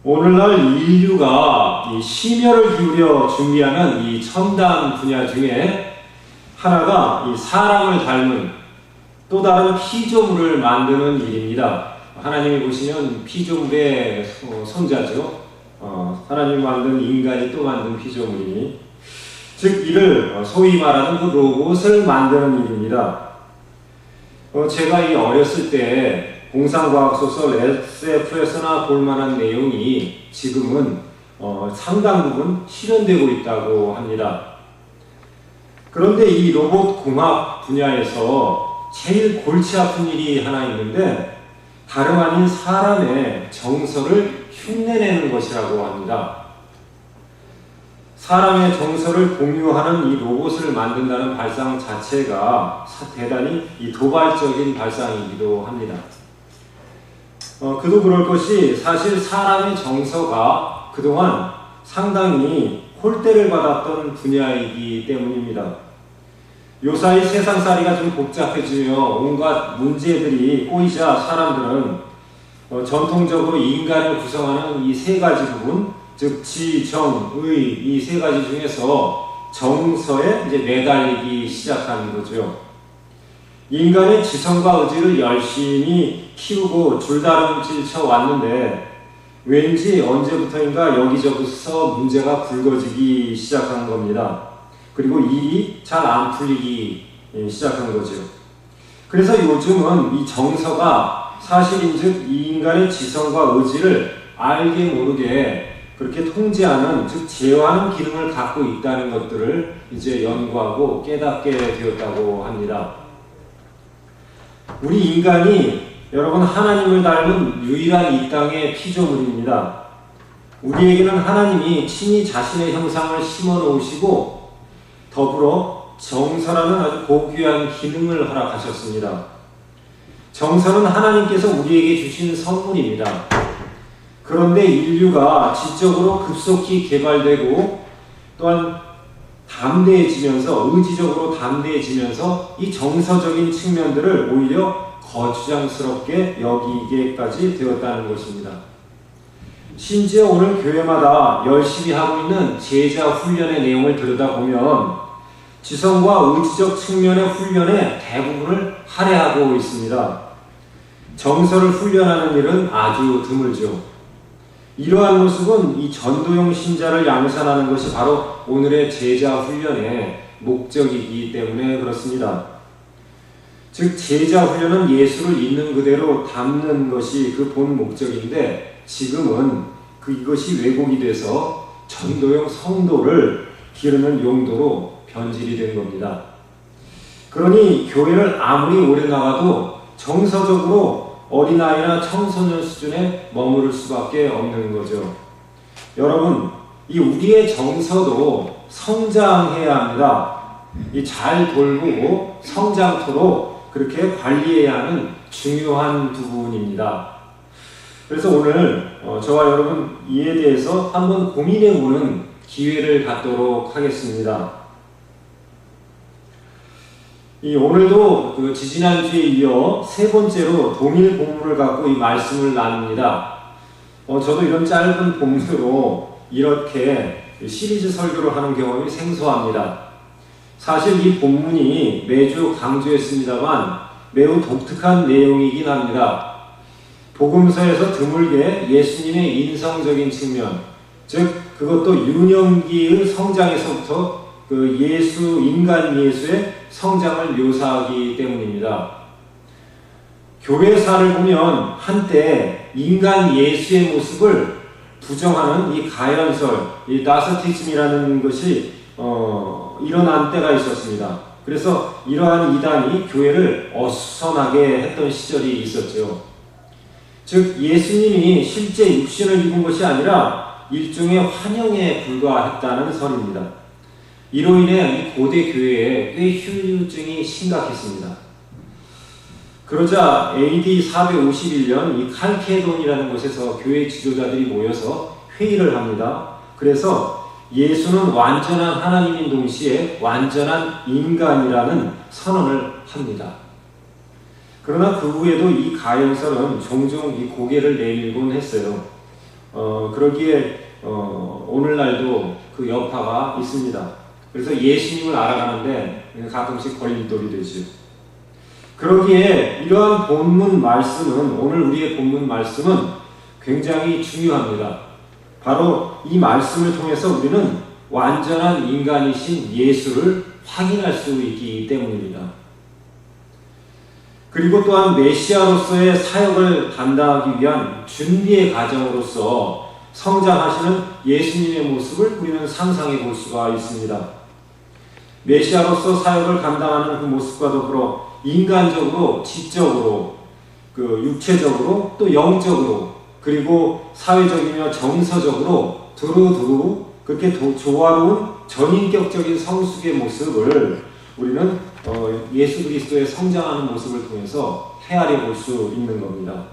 오늘날 인류가 이 심혈을 기울여 준비하는 이 첨단 분야 중에 하나가 이 사람을 닮은 또 다른 피조물을 만드는 일입니다. 하나님이 보시면 피조물의 손자죠. 하나님이 만든 인간이 또 만든 피조물이니, 즉 이를 소위 말하는 그 로봇을 만드는 일입니다. 제가 이 어렸을 때 공상과학 소설 SF에서나 볼만한 내용이 지금은 상당 부분 실현되고 있다고 합니다. 그런데 이 로봇 공학 분야에서 제일 골치 아픈 일이 하나 있는데, 다름 아닌 사람의 정서를 흉내내는 것이라고 합니다. 사람의 정서를 공유하는 이 로봇을 만든다는 발상 자체가 대단히 도발적인 발상이기도 합니다. 그도 그럴 것이, 사실 사람의 정서가 그동안 상당히 홀대를 받았던 분야이기 때문입니다. 요사이 세상살이가 좀 복잡해지며 온갖 문제들이 꼬이자 사람들은 전통적으로 인간을 구성하는 이 세 가지 부분, 즉 지, 정, 의, 이 세 가지 중에서 정서에 이제 매달리기 시작하는 거죠. 인간의 지성과 의지를 열심히 키우고 줄다름질 왔는데 왠지 언제부터인가 여기저기서 문제가 불거지기 시작한 겁니다. 그리고 일이 잘 안 풀리기 시작한 거죠. 그래서 요즘은 이 정서가 사실인즉 이 인간의 지성과 의지를 알게 모르게 그렇게 통제하는, 즉 제어하는 기능을 갖고 있다는 것들을 이제 연구하고 깨닫게 되었다고 합니다. 우리 인간이 여러분 하나님을 닮은 유일한 이 땅의 피조물입니다. 우리에게는 하나님이 친히 자신의 형상을 심어 놓으시고 더불어 정서라는 아주 고귀한 기능을 허락하셨습니다. 정서는 하나님께서 우리에게 주신 선물입니다. 그런데 인류가 지적으로 급속히 개발되고 또한 담대해지면서, 의지적으로 담대해지면서 이 정서적인 측면들을 오히려 거추장스럽게 여기게까지 되었다는 것입니다. 심지어 오늘 교회마다 열심히 하고 있는 제자 훈련의 내용을 들여다보면 지성과 의지적 측면의 훈련의 대부분을 할애하고 있습니다. 정서를 훈련하는 일은 아주 드물죠. 이러한 모습은 이 전도용 신자를 양산하는 것이 바로 오늘의 제자 훈련의 목적이기 때문에 그렇습니다. 즉 제자 훈련은 예수를 있는 그대로 담는 것이 그 본 목적인데, 지금은 이것이 왜곡이 돼서 전도용 성도를 기르는 용도로 변질이 된 겁니다. 그러니 교회를 아무리 오래 나가도 정서적으로 어린아이나 청소년 수준에 머무를 수밖에 없는 거죠. 여러분, 이 우리의 정서도 성장해야 합니다. 이 잘 돌보고 성장토록 그렇게 관리해야 하는 중요한 부분입니다. 그래서 오늘 저와 여러분 이에 대해서 한번 고민해보는 기회를 갖도록 하겠습니다. 오늘도 지지난주에 이어 세 번째로 동일 본문을 갖고 이 말씀을 나눕니다. 저도 이런 짧은 본문으로 이렇게 시리즈 설교를 하는 경험이 생소합니다. 사실 이 본문이 매주 강조했습니다만 매우 독특한 내용이긴 합니다. 복음서에서 드물게 예수님의 인성적인 측면, 즉 그것도 유년기의 성장에서부터 그 인간 예수의 성장을 묘사하기 때문입니다. 교회사를 보면 한때 인간 예수의 모습을 부정하는 이 가열설, 이 나스티즘이라는 것이 일어난 때가 있었습니다. 그래서 이러한 이단이 교회를 어수선하게 했던 시절이 있었죠. 즉 예수님이 실제 육신을 입은 것이 아니라 일종의 환영에 불과했다는 설입니다. 이로 인해 이 고대 교회에 꽤 휴유증이 심각했습니다. 그러자 AD 451년 이 칼케돈이라는 곳에서 교회 지도자들이 모여서 회의를 합니다. 그래서 예수는 완전한 하나님인 동시에 완전한 인간이라는 선언을 합니다. 그러나 그 후에도 이 가열설은 종종 이 고개를 내밀곤 했어요. 그러기에 오늘날도 그 여파가 있습니다. 그래서 예수님을 알아가는데 가끔씩 걸림돌이 되죠. 그러기에 이러한 본문 말씀은, 오늘 우리의 본문 말씀은 굉장히 중요합니다. 바로 이 말씀을 통해서 우리는 완전한 인간이신 예수를 확인할 수 있기 때문입니다. 그리고 또한 메시아로서의 사역을 감당하기 위한 준비의 과정으로서 성장하시는 예수님의 모습을 우리는 상상해 볼 수가 있습니다. 메시아로서 사역을 감당하는 그 모습과 더불어 인간적으로, 지적으로, 육체적으로, 또 영적으로, 그리고 사회적이며 정서적으로 두루두루 그렇게 조화로운 전인격적인 성숙의 모습을 우리는 예수 그리스도의 성장하는 모습을 통해서 헤아려 볼 수 있는 겁니다.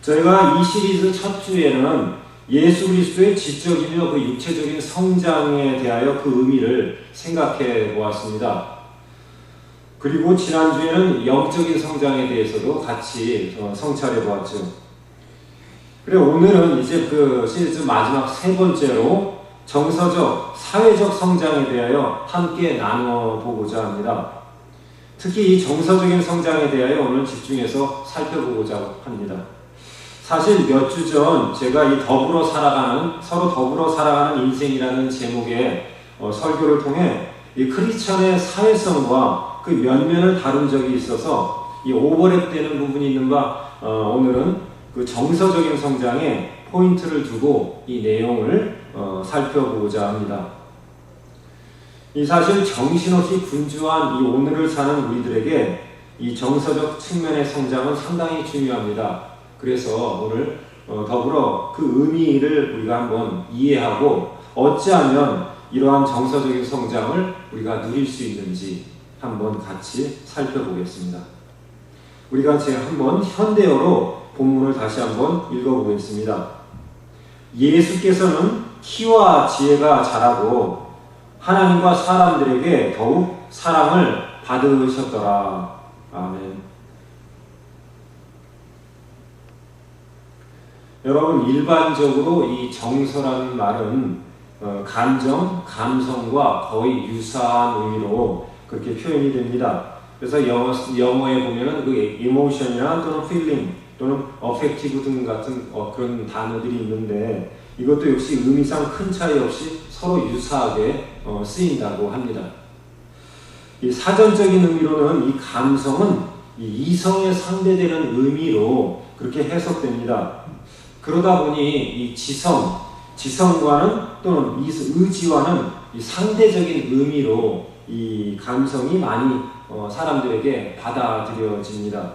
저희가 이 시리즈 첫 주에는 예수 그리스도의 지적이며 그 육체적인 성장에 대하여 그 의미를 생각해 보았습니다. 그리고 지난주에는 영적인 성장에 대해서도 같이 성찰해 보았죠. 그리고 오늘은 이제 그 시리즈 마지막 세 번째로 정서적, 사회적 성장에 대하여 함께 나누어 보고자 합니다. 특히 이 정서적인 성장에 대하여 오늘 집중해서 살펴보고자 합니다. 사실 몇 주 전 제가 이 서로 더불어 살아가는 인생이라는 제목의 설교를 통해 이 크리스천의 사회성과 그 면면을 다룬 적이 있어서 이 오버랩되는 부분이 있는 바 오늘은 그 정서적인 성장에 포인트를 두고 이 내용을 살펴보고자 합니다. 이 사실 정신없이 분주한 이 오늘을 사는 우리들에게 이 정서적 측면의 성장은 상당히 중요합니다. 그래서 오늘 더불어 그 의미를 우리가 한번 이해하고 어찌하면 이러한 정서적인 성장을 우리가 누릴 수 있는지 한번 같이 살펴보겠습니다. 우리가 제가 한번 현대어로 본문을 다시 한번 읽어보겠습니다. 예수께서는 키와 지혜가 자라고 하나님과 사람들에게 더욱 사랑을 받으셨더라. 아멘. 여러분, 일반적으로 이 정서라는 말은 감정, 감성과 거의 유사한 의미로 그렇게 표현이 됩니다. 그래서 영어에 보면은 그 emotion이나 또는 feeling 또는 affective 등 같은 그런 단어들이 있는데 이것도 역시 의미상 큰 차이 없이 서로 유사하게 쓰인다고 합니다. 이 사전적인 의미로는 이 감성은 이 이성에 상대되는 의미로 그렇게 해석됩니다. 그러다 보니 이 지성과는 또는 이 의지와는 이 상대적인 의미로 이 감성이 많이 사람들에게 받아들여집니다.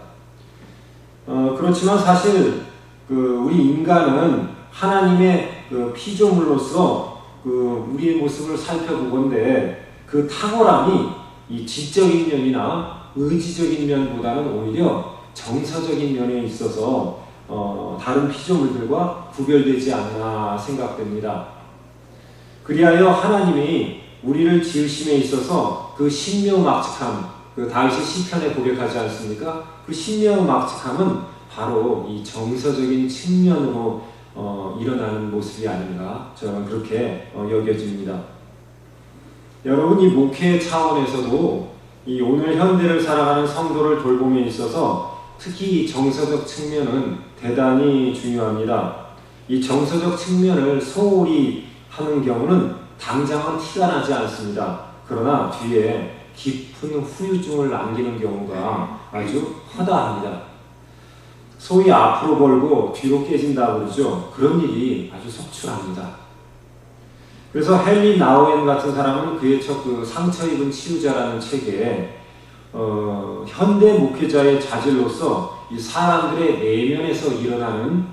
그렇지만 사실 우리 인간은 하나님의 피조물로서 우리의 모습을 살펴보건대 그 탁월함이 이 지적인 면이나 의지적인 면보다는 오히려 정서적인 면에 있어서 다른 피조물들과 구별되지 않나 생각됩니다. 그리하여 하나님이 우리를 지으심에 있어서 그 신묘막측함, 다윗이 시편에 고백하지 않습니까? 그 신묘막측함은 바로 이 정서적인 측면으로 일어나는 모습이 아닌가 저는 그렇게 여겨집니다. 여러분, 이 목회 차원에서도 이 오늘 현대를 살아가는 성도를 돌봄에 있어서 특히 이 정서적 측면은 대단히 중요합니다. 이 정서적 측면을 소홀히 하는 경우는 당장은 티가 나지 않습니다. 그러나 뒤에 깊은 후유증을 남기는 경우가 아주 허다합니다. 소위 앞으로 벌고 뒤로 깨진다고 그러죠. 그런 일이 아주 속출합니다. 그래서 헨리 나우엔 같은 사람은 그의 첫 상처 입은 치유자라는 책에 현대 목회자의 자질로서 이 사람들의 내면에서 일어나는